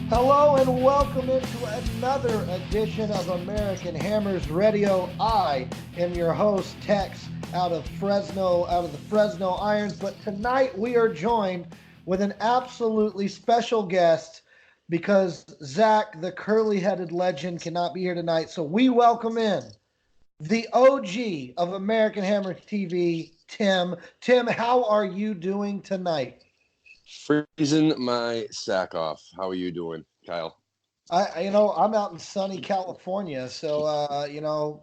Hello and welcome into another edition of American Hammers Radio. I am your host, Tex, out of the Fresno Irons. But tonight we are joined with an absolutely special guest because Zach, the curly-headed legend, cannot be here tonight. So we welcome in the OG of American Hammers TV, Tim. Tim, how are you doing tonight? Freezing my sack off. How are you doing, Kyle? I'm out in sunny California, so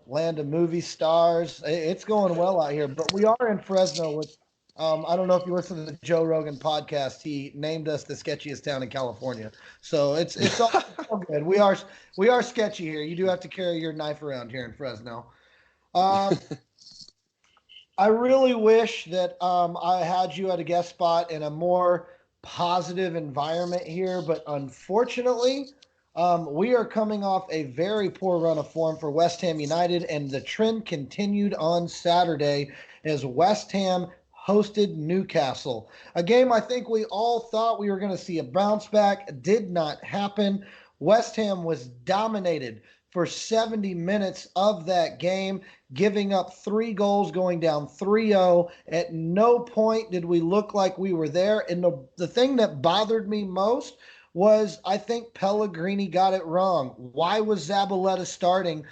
land of movie stars. It's going well out here, but we are in Fresno. Which I don't know if you listen to the Joe Rogan podcast. He named us the sketchiest town in California, so it's all good. We are sketchy here. You do have to carry your knife around here in Fresno. Um, I really wish that I had you at a guest spot in a more positive environment here, but unfortunately, we are coming off a very poor run of form for West Ham United, and the trend continued on Saturday as West Ham hosted Newcastle. A game I think we all thought we were going to see a bounce back. Did not happen. West Ham was dominated for 70 minutes of that game, giving up 3 goals, going down 3-0. At no point did we look like we were there. And the thing that bothered me most was I think Pellegrini got it wrong. Why was Zabaleta starting?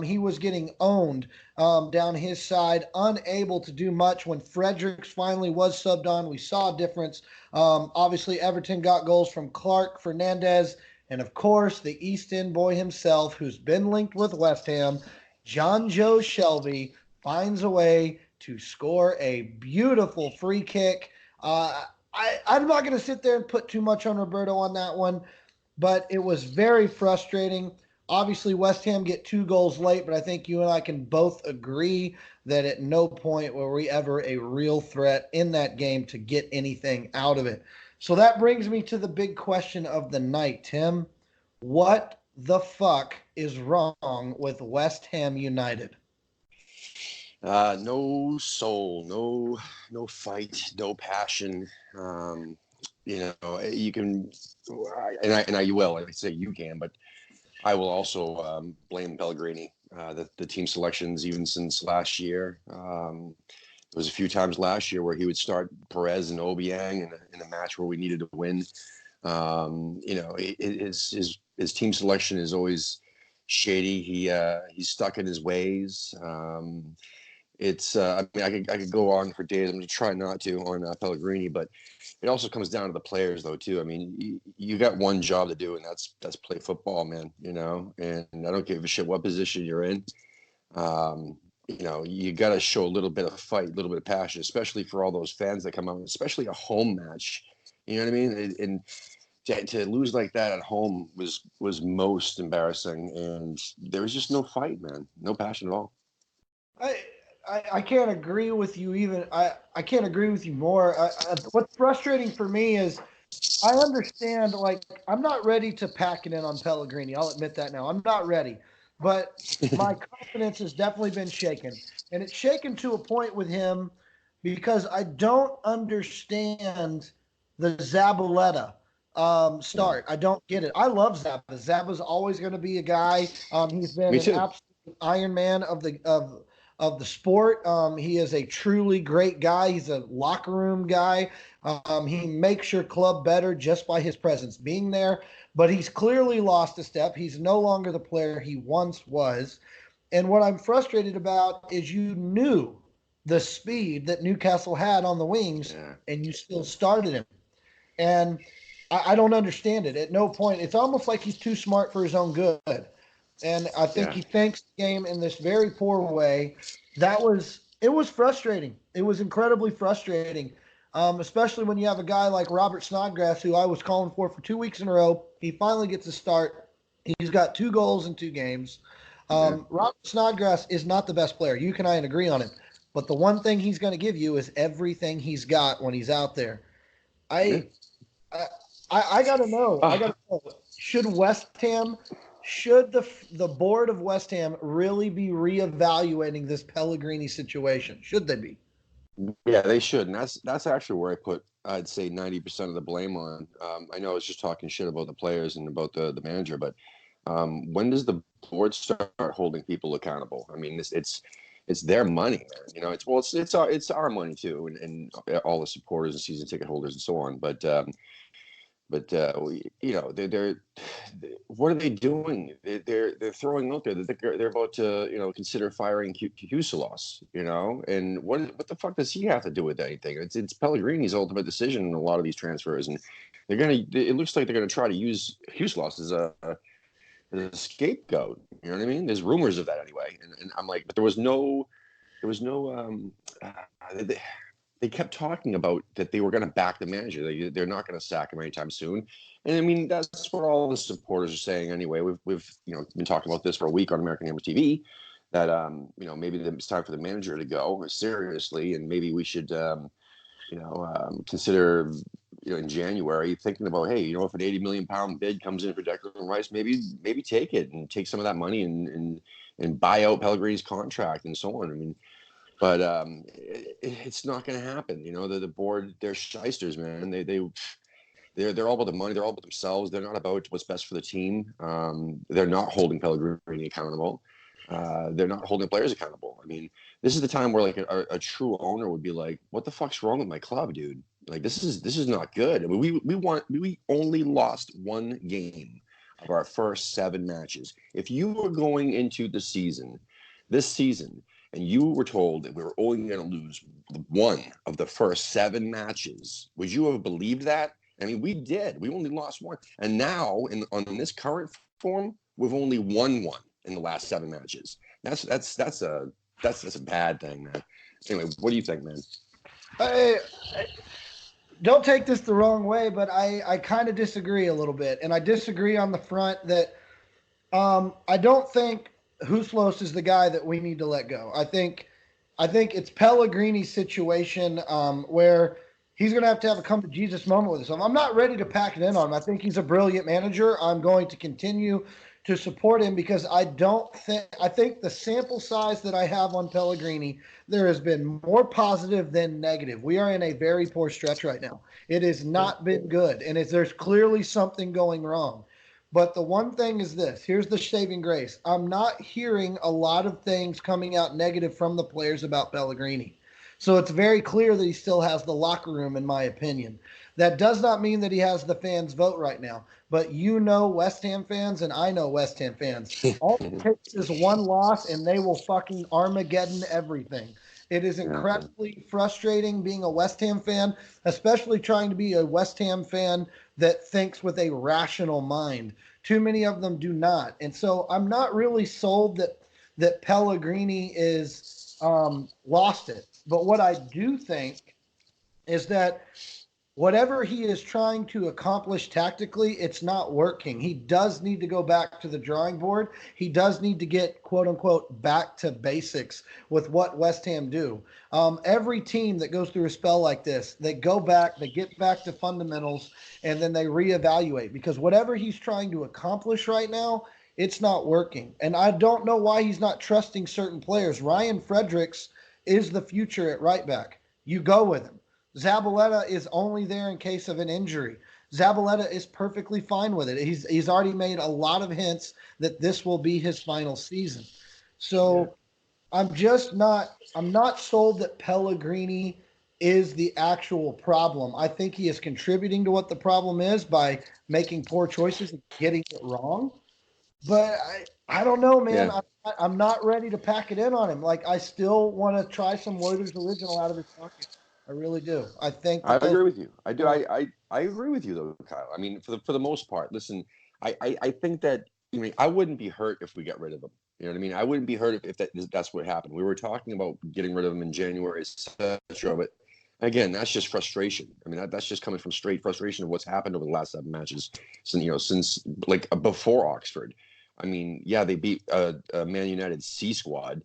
He was getting owned down his side, unable to do much. When Fredericks finally was subbed on, we saw a difference. Obviously, Everton got goals from Clark, Fernandez, and of course, the East End boy himself, who's been linked with West Ham, John Joe Shelby, finds a way to score a beautiful free kick. I'm not going to sit there and put too much on Roberto on that one, but it was very frustrating. Obviously, West Ham get 2 goals late, but I think you and I can both agree that at no point were we ever a real threat in that game to get anything out of it. So that brings me to the big question of the night, Tim. What the fuck is wrong with West Ham United? No soul, no fight, no passion. You can, and I will. I say you can, but I will also blame Pellegrini. The team selections, even since last year. There was a few times last year where he would start Perez and Obiang in a match where we needed to win. His team selection is always shady. He's stuck in his ways. I could go on for days. I'm going to try not to on Pellegrini, but it also comes down to the players though too. I mean, you got one job to do, and that's play football, man. And I don't give a shit what position you're in. You got to show a little bit of fight, a little bit of passion, especially for all those fans that come out, especially a home match. You know what I mean? And to lose like that at home was most embarrassing, and there was just no fight, man. No passion at all. I can't agree with you even. I can't agree with you more. What's frustrating for me is I understand, like, I'm not ready to pack it in on Pellegrini. I'll admit that now. I'm not ready. But my confidence has definitely been shaken. And it's shaken to a point with him because I don't understand the Zabaleta start. I don't get it. I love Zappa. Zappa's always going to be a guy. He's been Me an too. absolute Iron Man of the sport. He is a truly great guy. He's a locker room guy. He makes your club better just by his presence being there. But he's clearly lost a step. He's no longer the player he once was. And what I'm frustrated about is you knew the speed that Newcastle had on the wings, Yeah. and you still started him. And I don't understand it. At no point, it's almost like he's too smart for his own good. And I think Yeah. he thinks the game in this very poor way. It was frustrating. It was incredibly frustrating, especially when you have a guy like Robert Snodgrass, who I was calling for 2 weeks in a row. He finally gets a start. He's got 2 goals in 2 games. Yeah. Robert Snodgrass is not the best player. You and I agree on it. But the one thing he's going to give you is everything he's got when he's out there. Yeah. I I, I got to know. I got Ah, to know. Should West Ham, should the board of West Ham really be reevaluating this Pellegrini situation? Should they be? Yeah, they should, and that's actually where I'd say 90% of the blame on. I know I was just talking shit about the players and about the manager, but when does the board start holding people accountable? I mean, it's their money, man. You know, it's our money too, and all the supporters and season ticket holders and so on. But what are they doing? They're throwing out there that they're about to consider firing Huselos, and what the fuck does he have to do with anything? It's Pellegrini's ultimate decision in a lot of these transfers, and it looks like they're gonna try to use Huselos as a scapegoat. You know what I mean? There's rumors of that anyway, and I'm like, but there was no uh, they kept talking about that they were going to back the manager. They're not going to sack him anytime soon. And I mean, that's what all the supporters are saying anyway. We've been talking about this for a week on American Hammer TV, that maybe it's time for the manager to go seriously, and maybe we should consider in January thinking about, hey, if an 80 million pound bid comes in for Declan Rice, maybe take it and take some of that money and buy out Pellegrini's contract and so on. I mean, but it's not going to happen. The board, they're shysters, man. They're all about the money. They're all about themselves. They're not about what's best for the team. They're not holding Pellegrini accountable. They're not holding players accountable. I mean, this is the time where like a true owner would be like, "What the fuck's wrong with my club, dude? Like this is not good." I mean, we only lost one game of our first 7 matches. If you were going into this season, and you were told that we were only going to lose one of the first 7 matches, would you have believed that? I mean, we did. We only lost one, and now on this current form, we've only won one in the last 7 matches. That's a bad thing, man. Anyway, what do you think, man? I don't take this the wrong way, but I kind of disagree a little bit, and I disagree on the front that I don't think Huslos is the guy that we need to let go. I think it's Pellegrini's situation where he's going to have a come to Jesus moment with himself. I'm not ready to pack it in on him. I think he's a brilliant manager. I'm going to continue to support him because I think the sample size that I have on Pellegrini, there has been more positive than negative. We are in a very poor stretch right now. It has not been good, and there's clearly something going wrong. But the one thing is this, here's the saving grace. I'm not hearing a lot of things coming out negative from the players about Pellegrini. So it's very clear that he still has the locker room, in my opinion. That does not mean that he has the fans' vote right now. But West Ham fans, and I know West Ham fans. All it takes is one loss, and they will fucking Armageddon everything. It is Yeah. incredibly frustrating being a West Ham fan, especially trying to be a West Ham fan that thinks with a rational mind. Too many of them do not. And so I'm not really sold that Pellegrini is lost it. But what I do think is that whatever he is trying to accomplish tactically, it's not working. He does need to go back to the drawing board. He does need to get, quote unquote, back to basics with what West Ham do. Every team that goes through a spell like this, they go back, they get back to fundamentals, and then they reevaluate because whatever he's trying to accomplish right now, it's not working. And I don't know why he's not trusting certain players. Ryan Fredericks is the future at right back. You go with him. Zabaleta is only there in case of an injury. Zabaleta is perfectly fine with it. He's already made a lot of hints that this will be his final season. Yeah. So I'm not sold that Pellegrini is the actual problem. I think he is contributing to what the problem is by making poor choices and getting it wrong. But I don't know, man. Yeah. I'm not ready to pack it in on him. Like I still want to try some Reuters original out of his pocket. I really do. I think I that those agree with you. I do. are I agree with you though, Kyle. I mean, for the most part, listen, I think that I wouldn't be hurt if we get rid of him. You know what I mean? I wouldn't be hurt if that's what happened. We were talking about getting rid of him in January, etc. But again, that's just frustration. I mean, that's just coming from straight frustration of what's happened over the last 7 matches since like before Oxford. I mean, yeah, they beat Man United C squad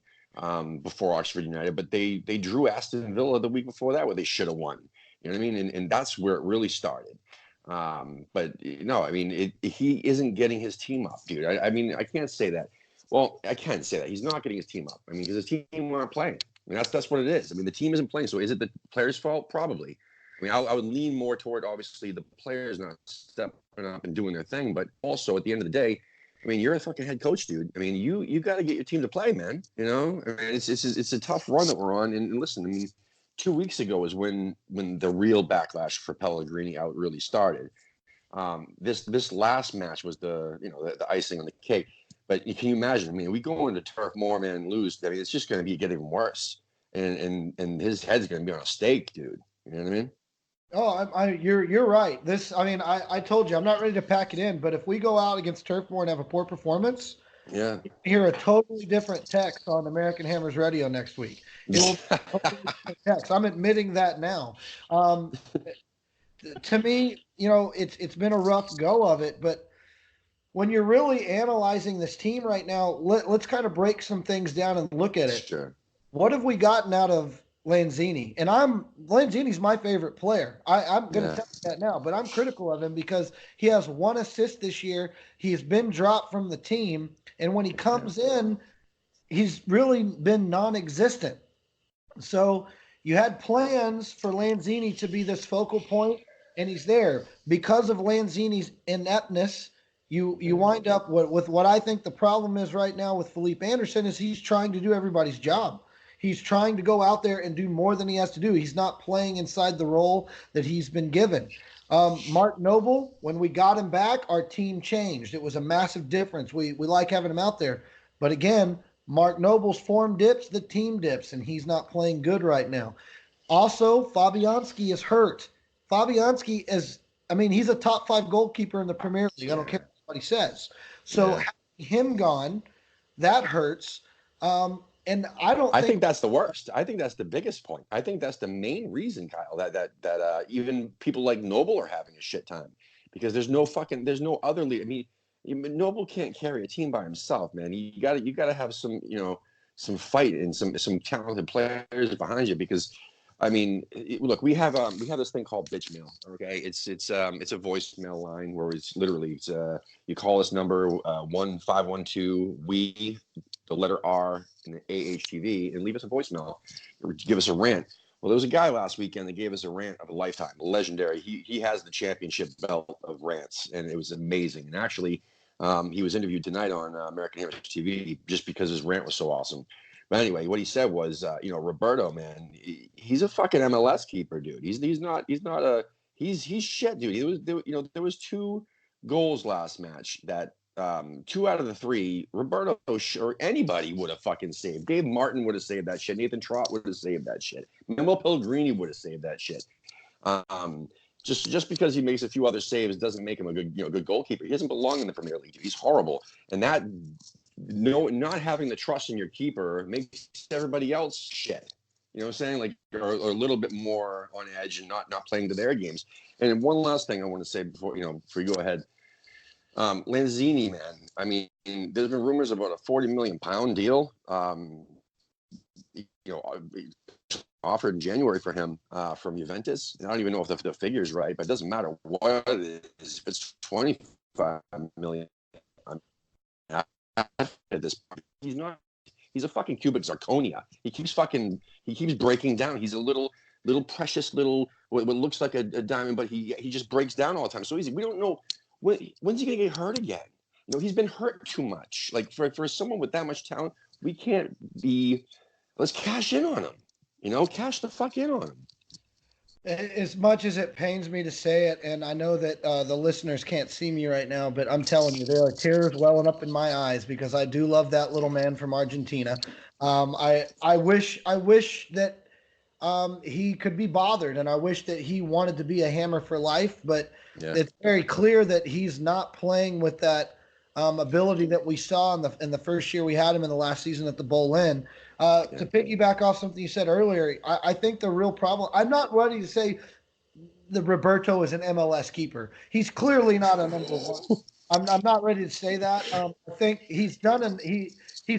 before Oxford United, but they drew Aston Villa the week before that, where they should have won. You know what I mean? And that's where it really started. But no, I mean, he isn't getting his team up, dude. I mean, I can't say that. Well, I can't say that he's not getting his team up. I mean, because his team aren't playing. I mean, that's what it is. I mean, the team isn't playing. So is it the players' fault? Probably. I mean, I would lean more toward obviously the players not stepping up and doing their thing, but also at the end of the day, I mean, you're a fucking head coach, dude. I mean, you got to get your team to play, man. You know, I mean, it's a tough run that we're on. And listen, I mean, 2 weeks ago is when the real backlash for Pellegrini out really started. This last match was the icing on the cake. But can you imagine? I mean, we go into Turf Moorman and lose. I mean, it's just going to get even worse, and his head's going to be on a stake, dude. You know what I mean? Oh, you're right. I told you I'm not ready to pack it in, but if we go out against Turfmore and have a poor performance, Yeah. hear a totally different text on American Hammers Radio next week. It will be a totally different text. I'm admitting that now. To me, it's been a rough go of it, but when you're really analyzing this team right now, let's kind of break some things down and look at it. Sure. What have we gotten out of Lanzini? And Lanzini's my favorite player. I'm going to tell you that now, but I'm critical of him because he has 1 assist this year. He's been dropped from the team, and when he comes in, he's really been non-existent. So you had plans for Lanzini to be this focal point, and he's there. Because of Lanzini's ineptness, you wind up with what I think the problem is right now with Felipe Anderson is he's trying to do everybody's job. He's trying to go out there and do more than he has to do. He's not playing inside the role that he's been given. Mark Noble, when we got him back, our team changed. It was a massive difference. We like having him out there. But again, Mark Noble's form dips, the team dips, and he's not playing good right now. Also, Fabianski is hurt. Fabianski he's a top 5 goalkeeper in the Premier League. I don't care what he says. So having him gone, that hurts. And I think that's the worst. I think that's the biggest point. I think that's the main reason, Kyle, that even people like Noble are having a shit time because there's no other lead. I mean, Noble can't carry a team by himself, man. You got to have some fight and some talented players behind you because I mean, look, we have this thing called bitch mail. Okay, it's a voicemail line where you call this number 1512 the letter R and the AHTV and leave us a voicemail or give us a rant. Well, there was a guy last weekend that gave us a rant of a lifetime, legendary. He has the championship belt of rants, and it was amazing. And actually, he was interviewed tonight on American Hammers TV just because his rant was so awesome. But anyway, what he said was, Roberto, man, he's a fucking MLS keeper, dude. He's shit, dude. There was 2 goals last match that 2 out of the 3, Roberto or anybody would have fucking saved. Dave Martin would have saved that shit. Nathan Trott would have saved that shit. Memo Pellegrini would have saved that shit. Just because he makes a few other saves doesn't make him a good goalkeeper. He doesn't belong in the Premier League. Dude. He's horrible, and that not having the trust in your keeper makes everybody else shit. You know what I'm saying? Like, or a little bit more on edge and not playing to their games. And one last thing I want to say before you go ahead. Lanzini, man. I mean, there's been rumors about a £40 million deal. Offered in January for him from Juventus. I don't even know if the figure's right, but it doesn't matter what it is. If it's 25 million, at this point, he's a fucking cubic zirconia. He keeps breaking down. He's a little precious little what looks like a diamond, but he just breaks down all the time so easy. We don't know when's he gonna get hurt again. He's been hurt too much. Like for someone with that much talent, we can't be. Let's cash in on him. Cash the fuck in on him. As much as it pains me to say it, and I know that the listeners can't see me right now, but I'm telling you, there are tears welling up in my eyes because I do love that little man from Argentina. I wish that he could be bothered, and I wish that he wanted to be a Hammer for life, but it's very clear that he's not playing with that ability that we saw in the first year we had him in the last season at the Bowl-In. To piggyback off something you said earlier, I think the real problem, I'm not ready to say that Roberto is an MLS keeper. He's clearly not a number one. I'm not ready to say that. I think he's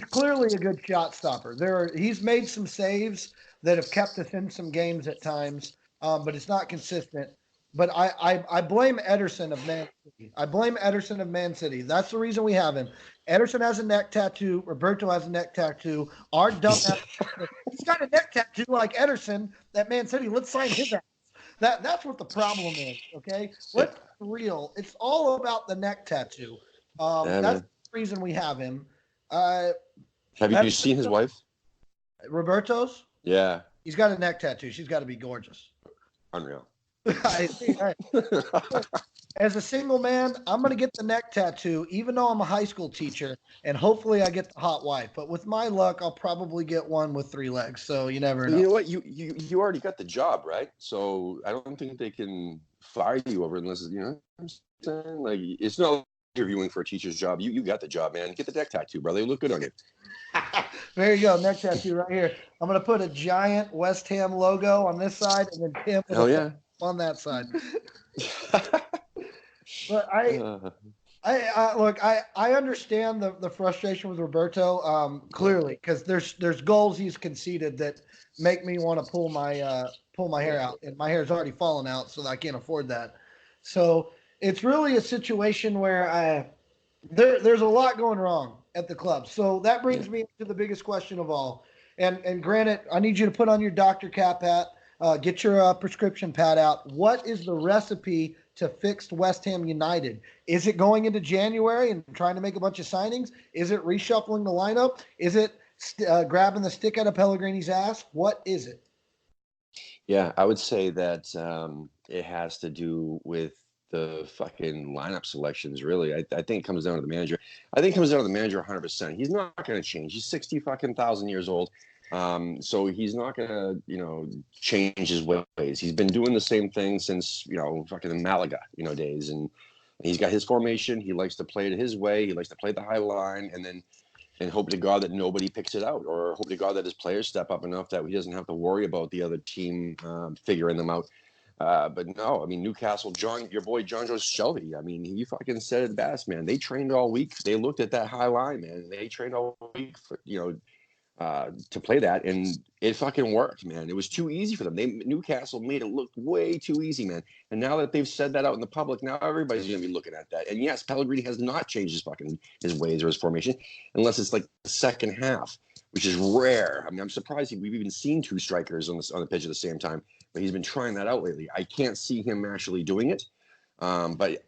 clearly a good shot stopper. He's made some saves that have kept us in some games at times, but it's not consistent. but I blame Ederson of Man City. I blame Ederson of Man City. That's the reason we have him. Ederson has a neck tattoo. Roberto has a neck tattoo. Our dumbass, he's got a neck tattoo like Ederson at Man City. Let's sign his ass. That's what the problem is. Okay, Yeah, let's be real. It's all about the neck tattoo. yeah, That's man. the reason we have him. Uh, Have you seen his wife? Roberto's. Yeah, He's got a neck tattoo. She's got to be gorgeous. unreal. I see. As a single man, I'm going to get the neck tattoo, even though I'm a high school teacher, and hopefully I get the hot wife. But with my luck, I'll probably get one with 3 legs. So you never Well, know. you know what? You already got the job, right? So I don't think they can fire you over unless you know. What I'm saying, like, it's not like interviewing for a teacher's job. You got the job, man. Get the neck tattoo, brother. You look good on you. There you go, neck tattoo right here. I'm going to put a giant West Ham logo on this side, and then Tim with Hell a yeah. on that side. But I understand the frustration with Roberto clearly, because there's goals he's conceded that make me want to pull my hair out, and my hair's already fallen out, so I can't afford that. So it's really a situation where there's a lot going wrong at the club. So that brings me to the biggest question of all. And granted, I need you to put on your doctor cap hat, get your prescription pad out. What is the recipe to fix West Ham United? Is it going into January and trying to make a bunch of signings? Is it reshuffling the lineup? Is it grabbing the stick out of Pellegrini's ass? What is it? Yeah, I would say that it has to do with the fucking lineup selections. Really, I think it comes down to the manager. I think it comes down to the manager 100%. He's not going to change. He's 60 fucking thousand years old. So he's not going to, change his ways. He's been doing the same thing since, fucking Malaga, days. And he's got his formation. He likes to play it his way. He likes to play the high line, and hope to God that nobody picks it out, or hope to God that his players step up enough that he doesn't have to worry about the other team figuring them out. But no, I mean, Newcastle, your boy John Joe Shelby, I mean, he fucking said it best, man. They trained all week. They looked at that high line, man. They trained all week for, to play that, and it fucking worked, man. It was too easy for them. Newcastle made it look way too easy, man. And now that they've said that out in the public, now everybody's gonna be looking at that. And yes, Pellegrini has not changed his ways or his formation, unless it's like the second half, which is rare. I mean, I'm surprised we've even seen 2 strikers on the pitch at the same time, but he's been trying that out lately. I can't see him actually doing it. But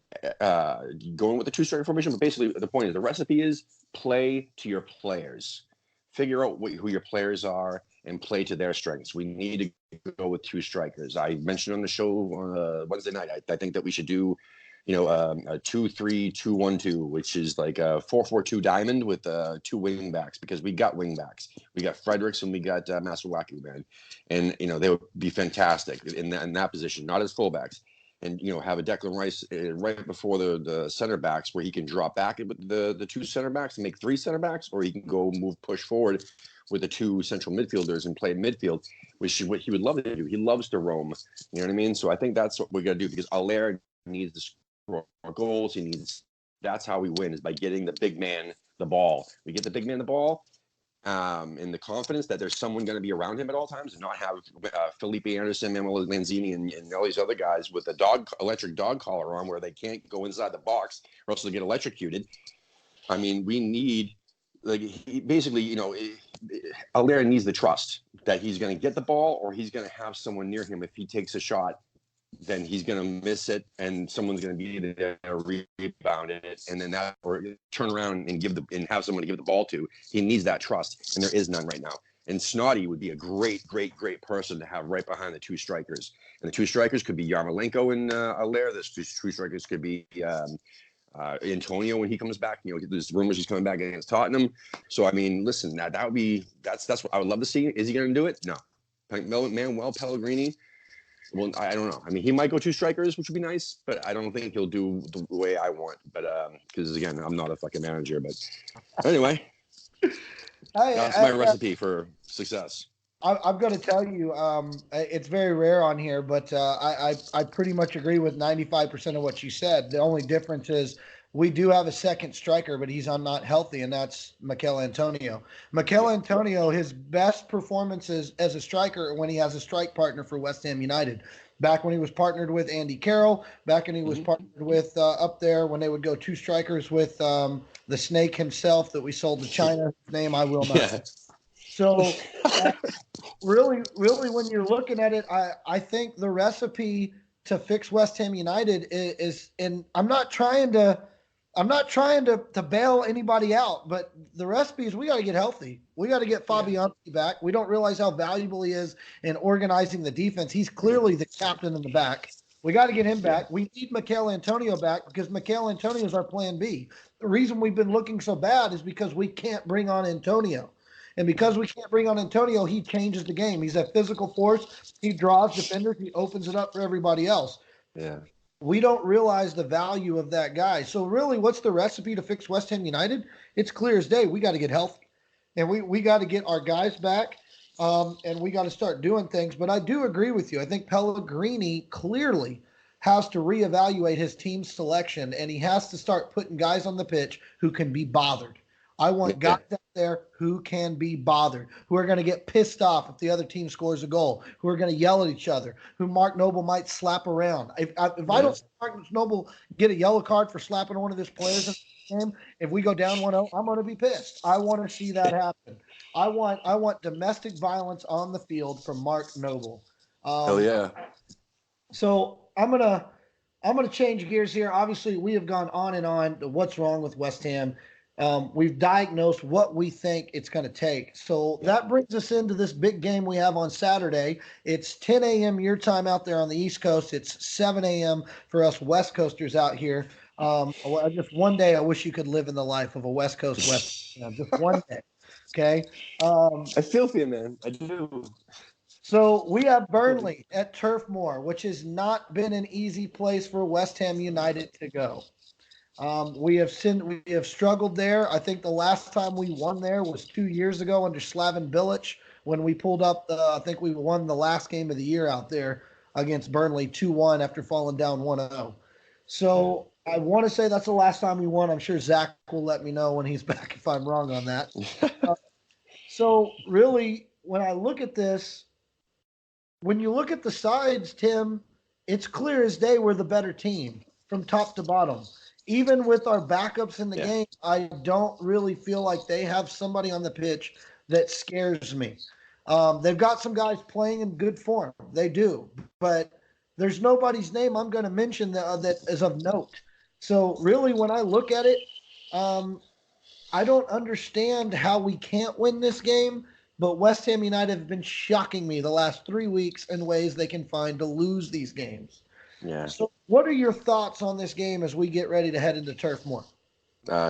going with the 2 striker formation. But basically, the point is the recipe is play to your players. Figure out who your players are and play to their strengths. We need to go with 2 strikers. I mentioned on the show on Wednesday night, I think that we should do, a 2-3-2-1-2, which is like a 4-4-2 diamond with 2 wing backs, because we got wing backs. We got Fredericks and we got Masuaku, man. And, they would be fantastic in that position, not as fullbacks. And have a Declan Rice right before the center backs, where he can drop back with the 2 center backs and make 3 center backs, or he can go push forward with the 2 central midfielders and play midfield, which is what he would love to do. He loves to roam. You know what I mean? So I think that's what we're gonna do, because Allaire needs to score goals. That's how we win, is by getting the big man the ball. We get the big man the ball. And the confidence that there's someone going to be around him at all times, and not have Felipe Anderson, Manuel Lanzini, and all these other guys with a electric dog collar on, where they can't go inside the box or else they'll get electrocuted. I mean, we need, basically, Allaire needs the trust that he's going to get the ball, or he's going to have someone near him. If he takes a shot, then he's going to miss it, and someone's going to be there to rebound it, and then or turn around and have someone to give the ball to. He needs that trust, and there is none right now. And Snotty would be a great person to have right behind the 2 strikers. And the 2 strikers could be Yarmolenko and Allaire. The 2 strikers could be Antonio when he comes back. There's rumors he's coming back against Tottenham. So I mean, listen, that's what I would love to see. Is he going to do it? No. Manuel Pellegrini. Well, I don't know. I mean, he might go 2 strikers, which would be nice, but I don't think he'll do the way I want. But because again, I'm not a fucking manager. But anyway, that's my recipe for success. I'm going to tell you, it's very rare on here, but I pretty much agree with 95% of what you said. The only difference is we do have a second striker, but he's not healthy, and that's Mikel Antonio. Mikel Antonio, his best performances as a striker when he has a strike partner for West Ham United. Back when he was partnered with Andy Carroll, back when he was partnered with up there when they would go two strikers with the Snake himself that we sold to China. His name I will not. Yeah. So really, really, when you're looking at it, I think the recipe to fix West Ham United is, and I'm not trying to bail anybody out, but the recipe is we got to get healthy. We got to get Fabianski back. We don't realize how valuable he is in organizing the defense. He's clearly the captain in the back. We got to get him back. We need Mikel Antonio back because Mikel Antonio is our plan B. The reason we've been looking so bad is because we can't bring on Antonio. And because we can't bring on Antonio, he changes the game. He's a physical force. He draws defenders. He opens it up for everybody else. Yeah. We don't realize the value of that guy. So really, what's the recipe to fix West Ham United? It's clear as day. We got to get healthy, and we got to get our guys back, and we got to start doing things. But I do agree with you. I think Pellegrini clearly has to reevaluate his team selection, and he has to start putting guys on the pitch who can be bothered. I want guys out there who can be bothered, who are going to get pissed off if the other team scores a goal, who are going to yell at each other, who Mark Noble might slap around. If I don't see Mark Noble get a yellow card for slapping one of his players in the game, if we go down 1-0, I'm going to be pissed. I want to see that happen. I want domestic violence on the field from Mark Noble. Hell yeah. So I'm gonna change gears here. Obviously, we have gone on and on to what's wrong with West Ham. We've diagnosed what we think it's going to take. So that brings us into this big game we have on Saturday. It's 10 a.m. your time out there on the East Coast. It's 7 a.m. for us West Coasters out here. Just one day, I wish you could live in the life of a West Coast Ham. Just one day. Okay. I feel for you, man. I do. So we have Burnley at Turf Moor, which has not been an easy place for West Ham United to go. We have struggled there. I think the last time we won there was 2 years ago under Slaven Bilic when we pulled up. I think we won the last game of the year out there against Burnley 2-1 after falling down 1-0. So I want to say that's the last time we won. I'm sure Zach will let me know when he's back if I'm wrong on that. So really, when I look at this, when you look at the sides, Tim, it's clear as day we're the better team from top to bottom. Even with our backups in the game, I don't really feel like they have somebody on the pitch that scares me. They've got some guys playing in good form. They do. But there's nobody's name I'm going to mention that is of note. So really, when I look at it, I don't understand how we can't win this game. But West Ham United have been shocking me the last 3 weeks in ways they can find to lose these games. Yeah. So what are your thoughts on this game as we get ready to head into Turf Moor?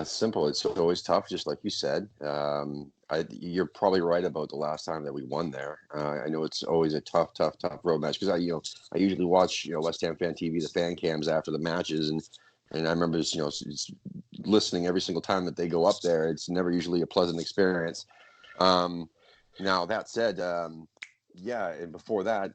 Simple. It's always tough, just like you said. You're probably right about the last time that we won there. I know it's always a tough road match because I usually watch West Ham Fan TV, the fan cams after the matches, and I remember listening every single time that they go up there. It's never usually a pleasant experience. Now that said, and before that,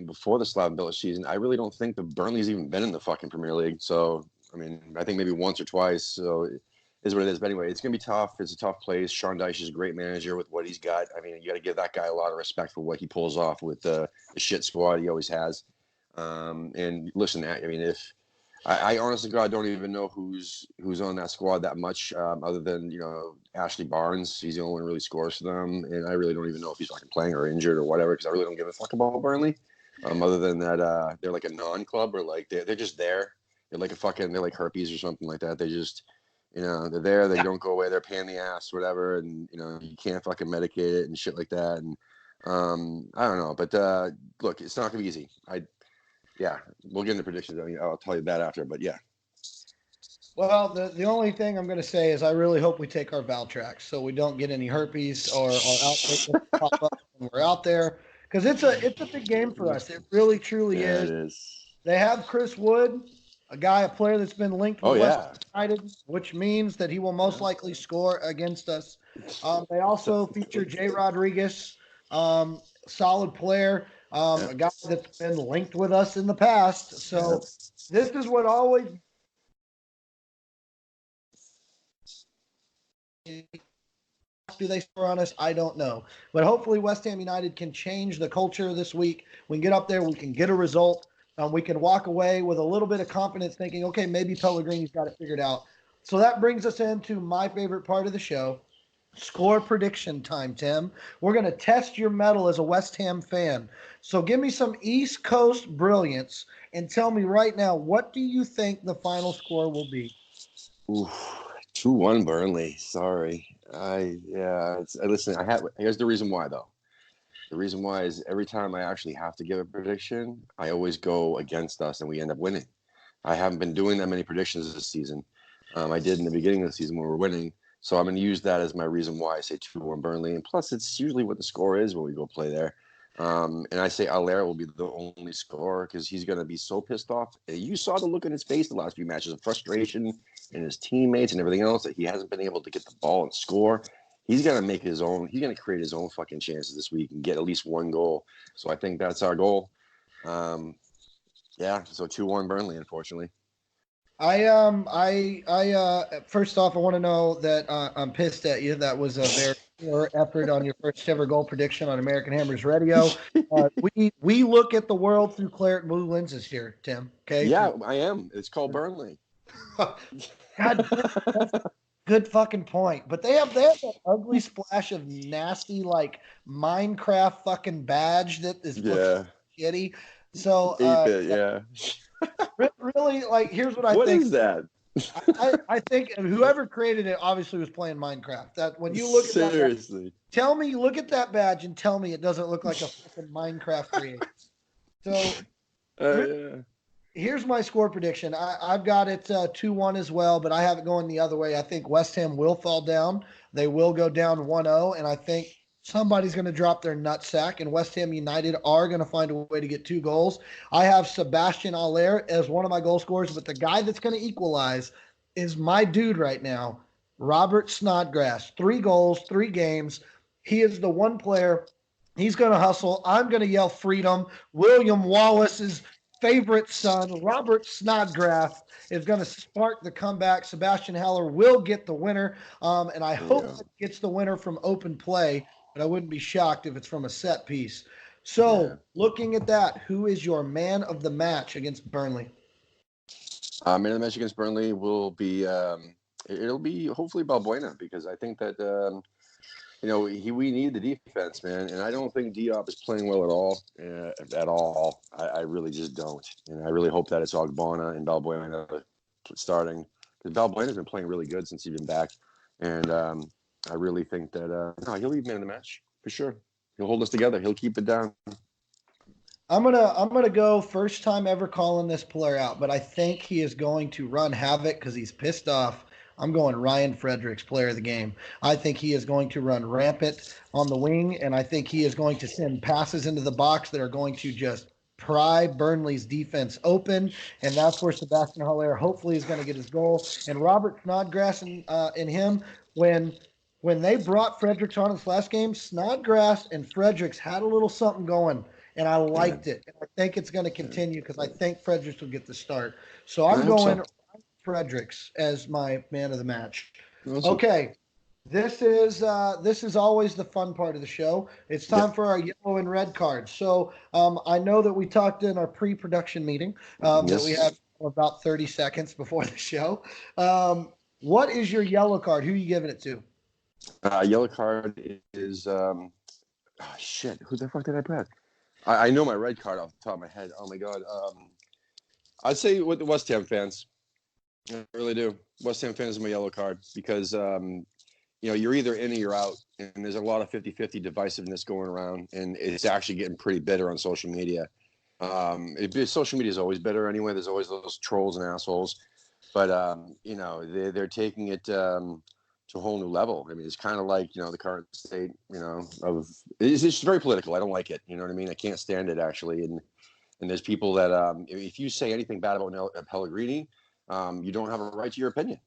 before the Slaven Bilic season, I really don't think the Burnley's even been in the fucking Premier League. So, I think maybe once or twice. So, it is what it is. But anyway, it's going to be tough. It's a tough place. Sean Dyche is a great manager with what he's got. You got to give that guy a lot of respect for what he pulls off with the shit squad he always has. And listen, if I honestly, God, don't even know who's on that squad that much, other than Ashley Barnes. He's the only one who really scores for them, and I really don't even know if he's fucking playing or injured or whatever because I really don't give a fuck about Burnley. Other than that, they're like a non-club or like they're just there. They're like they're like herpes or something like that. They just they're there. They don't go away. They're paying the ass, whatever, and you can't fucking medicate it and shit like that. And I don't know, but look, it's not gonna be easy. We'll get into predictions. I'll tell you that after, but yeah. Well, the only thing I'm going to say is I really hope we take our Valtrax so we don't get any herpes or outbreaks that pop up when we're out there because it's a big game for us. It really truly is. It is. They have Chris Wood, a player that's been linked with West United, which means that he will most likely score against us. They also feature Jay Rodriguez, solid player. A guy that's been linked with us in the past. So this is what always do they score on us? I don't know. But hopefully, West Ham United can change the culture this week. We can get up there, we can get a result. We can walk away with a little bit of confidence thinking, okay, maybe Pellegrini's got it figured out. So that brings us into my favorite part of the show, score prediction time, Tim. We're going to test your mettle as a West Ham fan. So give me some East Coast brilliance and tell me right now, what do you think the final score will be? Ooh, 2-1 Burnley. Sorry. Listen, here's the reason why though. The reason why is every time I actually have to give a prediction, I always go against us and we end up winning. I haven't been doing that many predictions this season. I did in the beginning of the season when we were winning. So I'm going to use that as my reason why I say 2-1 Burnley. And plus, it's usually what the score is when we go play there. And I say Allaire will be the only scorer because he's going to be so pissed off. You saw the look in his face the last few matches of frustration and his teammates and everything else that he hasn't been able to get the ball and score. He's going to make his own. He's going to create his own fucking chances this week and get at least one goal. So I think that's our goal. So 2-1 Burnley, unfortunately. First off, I want to know that I'm pissed at you. That was a very poor effort on your first ever goal prediction on American Hammers Radio. We look at the world through claret blue lenses here, Tim. Okay. Yeah, I am. It's called Burnley. God, good fucking point. But they have that ugly splash of nasty like Minecraft fucking badge that is shitty. So 8-bit, yeah. Really, like, here's what I think. What is that? I think whoever created it obviously was playing Minecraft. That when you look at seriously, that, tell me, look at that badge and tell me it doesn't look like a fucking Minecraft creation. So, here's my score prediction. I've got it 2-1 as well, but I have it going the other way. I think West Ham will fall down. They will go down 1-0, and I think somebody's going to drop their nutsack, and West Ham United are going to find a way to get 2 goals. I have Sebastian Allaire as one of my goal scorers, but the guy that's going to equalize is my dude right now, Robert Snodgrass. 3 goals, 3 games. He is the one player. He's going to hustle. I'm going to yell freedom. William Wallace's favorite son, Robert Snodgrass, is going to spark the comeback. Sebastian Haller will get the winner, and I hope it gets the winner from open play. But I wouldn't be shocked if it's from a set piece. So, looking at that, who is your man of the match against Burnley? Man of the match against Burnley will be it'll be hopefully Balbuena, because I think that we need the defense, man, and I don't think Diop is playing well at all. I really just don't, and I really hope that it's Ogbonna and Balbuena starting, because Balbuena's been playing really good since he's been back, and I really think that he'll be man of the match for sure. He'll hold us together. He'll keep it down. I'm gonna go first time ever calling this player out, but I think he is going to run havoc because he's pissed off. I'm going Ryan Fredericks, player of the game. I think he is going to run rampant on the wing, and I think he is going to send passes into the box that are going to just pry Burnley's defense open, and that's where Sebastian Haller hopefully is going to get his goal. And Robert Snodgrass and him, when they brought Fredericks on this last game, Snodgrass and Fredericks had a little something going, and I liked it. And I think it's going to continue because I think Fredericks will get the start. So I'm going Fredericks as my man of the match. Awesome. Okay, this is always the fun part of the show. It's time for our yellow and red cards. So I know that we talked in our pre-production meeting that we had about 30 seconds before the show. What is your yellow card? Who are you giving it to? Yellow card is shit. Who the fuck did I bet? I know my red card off the top of my head. Oh my god. I'd say with the West Ham fans. I really do. West Ham fans is my yellow card because you're either in or you're out, and there's a lot of 50-50 divisiveness going around, and it's actually getting pretty bitter on social media. Social media is always bitter anyway. There's always those trolls and assholes, but they're taking it to a whole new level. I mean, it's kind of like the current state of it's just very political. I don't like it. You know what I mean? I can't stand it actually. And there's people that if you say anything bad about Pellegrini, you don't have a right to your opinion.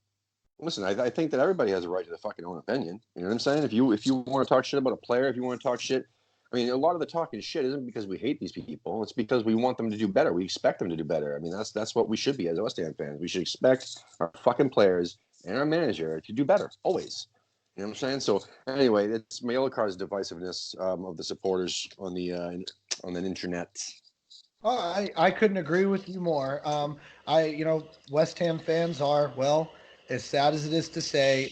Listen, I think that everybody has a right to their fucking own opinion. You know what I'm saying? If you want to talk shit about a player, if you want to talk shit, I mean, a lot of the talking shit isn't because we hate these people. It's because we want them to do better. We expect them to do better. I mean, that's what we should be as West Ham fans. We should expect our fucking players and our manager to do better always. You know what I'm saying? So anyway, it's my yellow card's divisiveness of the supporters on the internet. Oh, I couldn't agree with you more. West Ham fans are, well, as sad as it is to say,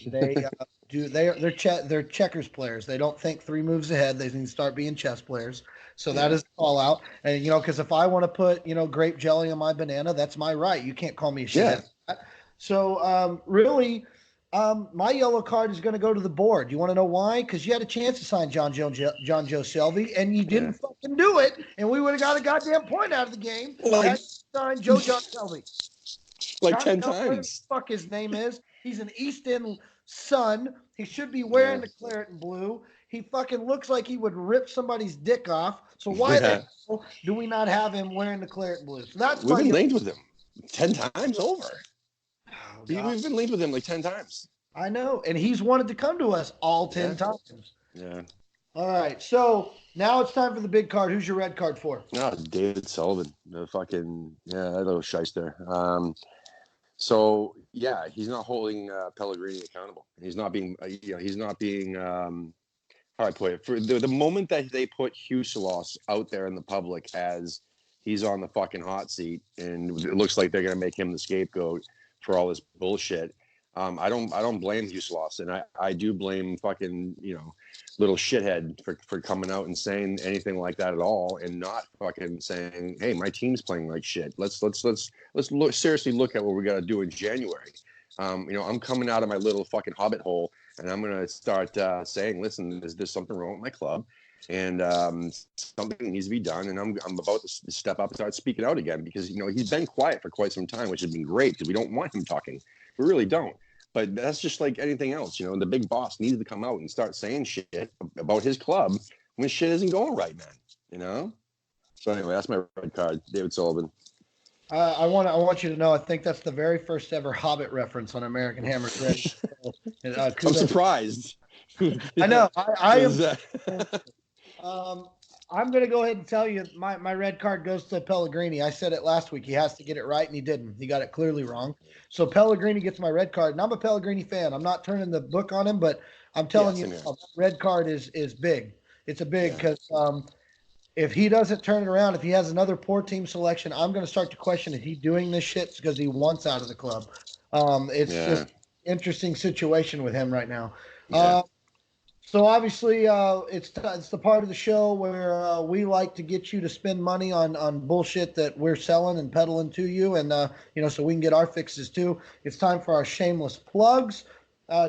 they're checkers players. They don't think three moves ahead. They need to start being chess players. So that Yeah, is all out. And because if I want to put grape jelly on my banana, that's my right. You can't call me a yeah, shithead. So really, my yellow card is going to go to the board. You want to know why? Because you had a chance to sign John Joe Shelby, and you yeah. didn't fucking do it, and we would have got a goddamn point out of the game Like had you signed John Shelby. like John 10 Shelby, whatever the times. fuck his name is, he's an East End son. He should be Yeah, wearing the claret and blue. He fucking looks like he would rip somebody's dick off. So why the yeah. hell do we not have him wearing the claret and blue? So that's We've my been linked with him 10 times over. oh We've god. been linked with him like 10 times. I know, and he's wanted to come to us all 10 Yeah, times. yeah. All right, so now it's time for the big card. Who's your red card for? No, David Sullivan, the fucking that little shyster. So yeah, he's not holding Pellegrini accountable. He's not being, he's not being. How do I put it? For the moment that they put Huselos out there in the public as he's on the fucking hot seat, and it looks like they're gonna make him the scapegoat for all this bullshit. I don't blame Huselos, and I do blame fucking little shithead for coming out and saying anything like that at all, and not fucking saying, hey, my team's playing like shit. Let's seriously look at what we got to do in January. I'm coming out of my little fucking hobbit hole, and I'm gonna start saying, listen, there's something wrong with my club, and something needs to be done, and I'm about to step up and start speaking out again, because he's been quiet for quite some time, which has been great because we don't want him talking. We really don't. But that's just like anything else. The big boss needs to come out and start saying shit about his club when shit isn't going right, man. So anyway, that's my red card, David Sullivan. I want you to know. I think that's the very first ever Hobbit reference on American Hammer's Red. I'm surprised. I know. I am. That... I'm going to go ahead and tell you my red card goes to Pellegrini. I said it last week. He has to get it right, and he didn't. He got it clearly wrong. So Pellegrini gets my red card, and I'm a Pellegrini fan. I'm not turning the book on him, but I'm telling you, red card is big. It's a big because if he doesn't turn it around, if he has another poor team selection, I'm going to start to question if he's doing this shit because he wants out of the club. It's just an interesting situation with him right now. Yeah. So obviously, it's the part of the show where we like to get you to spend money on bullshit that we're selling and peddling to you, and so we can get our fixes too. It's time for our shameless plugs.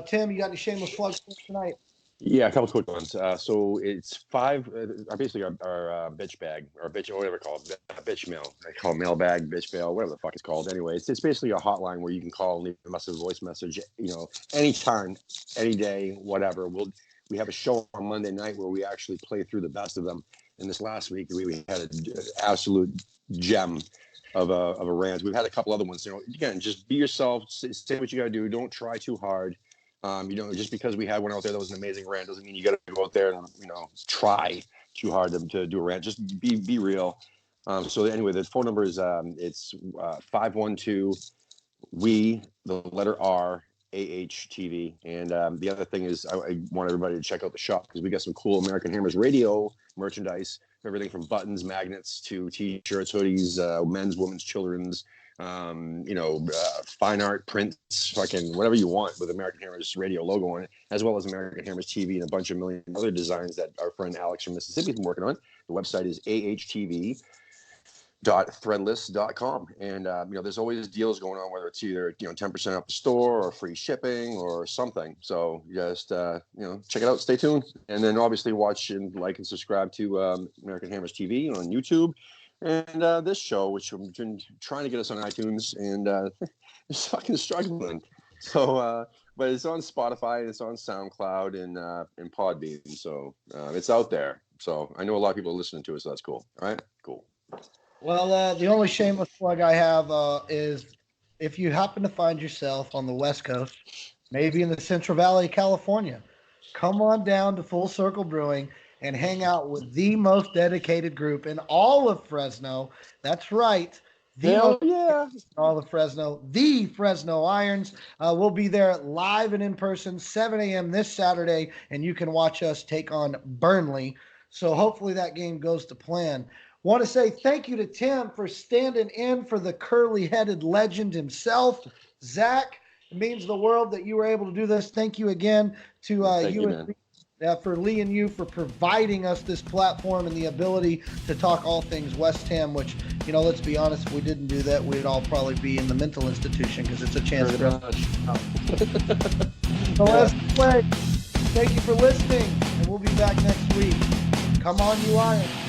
Tim, you got any shameless plugs for tonight? Yeah, a couple quick ones. So it's five. Basically, our bitch bag or bitch, or whatever it's called, bitch mail. I call it mailbag, bitch mail, whatever the fuck it's called. Anyway, it's basically a hotline where you can call and leave us a voice message. Anytime, any day, whatever. We have a show on Monday night where we actually play through the best of them. And this last week, we had an absolute gem of a rant. We've had a couple other ones. Again, just be yourself. Say what you got to do. Don't try too hard. Just because we had one out there that was an amazing rant doesn't mean you got to go out there and try too hard to do a rant. Just be real. So anyway, the phone number is it's 512 the letter R AHTV. And the other thing is I want everybody to check out the shop because we got some cool American Hammers radio merchandise, everything from buttons, magnets to t-shirts, hoodies, men's, women's, children's, fine art prints, fucking whatever you want with American Hammers radio logo on it, as well as American Hammers TV and a bunch of million other designs that our friend Alex from Mississippi has been working on. The website is ahtv.threadless.com, and there's always deals going on, whether it's either 10% off the store or free shipping or something. So just check it out, stay tuned, and then obviously watch and like and subscribe to American Hammers TV on YouTube. And this show, which we've been trying to get us on iTunes, and it's fucking struggling. So, but it's on Spotify, it's on SoundCloud, and Podbean. So it's out there. So I know a lot of people are listening to it, so that's cool. All right, cool. Well, the only shameless plug I have is if you happen to find yourself on the West Coast, maybe in the Central Valley of California, come on down to Full Circle Brewing and hang out with the most dedicated group in all of Fresno. That's right, the most Hell yeah. all the Fresno, the Fresno Irons. We'll be there live and in person, 7 a.m. this Saturday, and you can watch us take on Burnley. So hopefully that game goes to plan. Want to say thank you to Tim for standing in for the curly-headed legend himself, Zach. It means the world that you were able to do this. Thank you again to Thank you, and man. for Lee and you for providing us this platform and the ability to talk all things West Ham, which, let's be honest, if we didn't do that, we'd all probably be in the mental institution because it's a chance for us. So let's play. Thank you for listening, and we'll be back next week. Come on, you Irons.